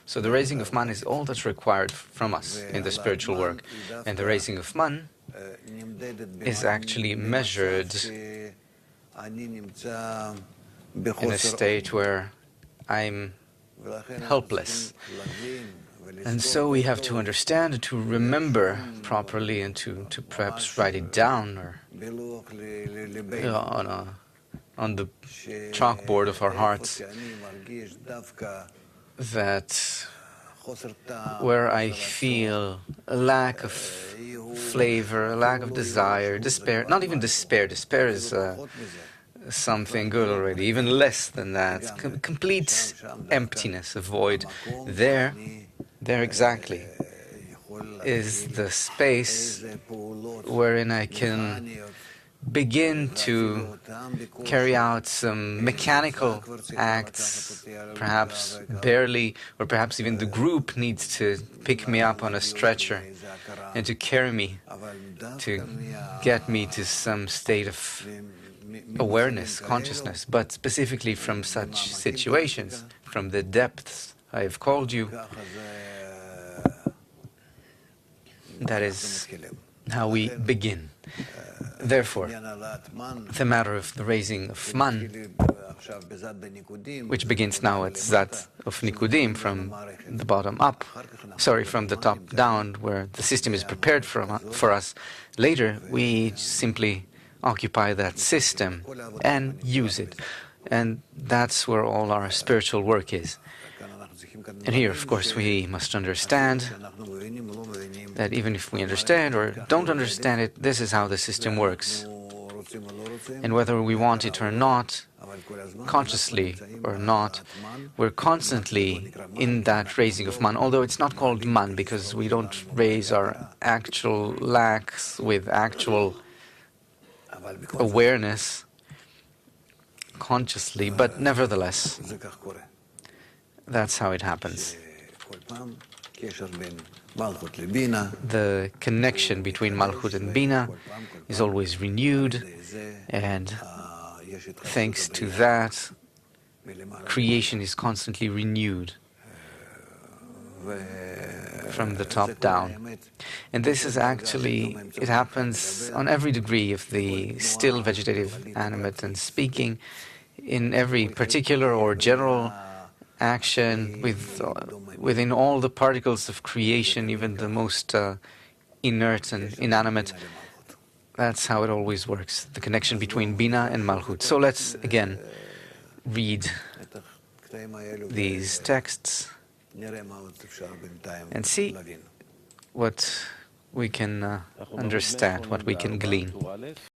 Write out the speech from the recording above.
So the raising of man is all that's required from us in the spiritual work. And the raising of man is actually measured in a state where I'm helpless. And so we have to understand and to remember properly and to perhaps write it down or on the chalkboard of our hearts, that where I feel a lack of flavor, a lack of desire, despair, not even despair, despair is something good already, even less than that, complete emptiness, a void, there exactly is the space wherein I can begin to carry out some mechanical acts, perhaps barely, or perhaps even the group needs to pick me up on a stretcher and to carry me, to get me to some state of awareness, consciousness, but specifically from such situations, from the depths I have called you. That is how we begin. Therefore, the matter of the raising of man, which begins now at Zat of Nikudim, from the bottom up, from the top down, where the system is prepared for us. Later, we simply occupy that system and use it. And that's where all our spiritual work is. And here, of course, we must understand that even if we understand or don't understand it, this is how the system works. And whether we want it or not, consciously or not, we're constantly in that raising of man, although it's not called man because we don't raise our actual lacks with actual awareness consciously, but nevertheless, that's how it happens. The connection between Malchut and Bina is always renewed, and thanks to that, creation is constantly renewed from the top down. And this is actually, it happens on every degree of the still, vegetative, animate, and speaking, in every particular or general action, within all the particles of creation, even the most inert and inanimate. That's how it always works, the connection between Bina and Malchut. So let's again read these texts and see what we can understand, what we can glean.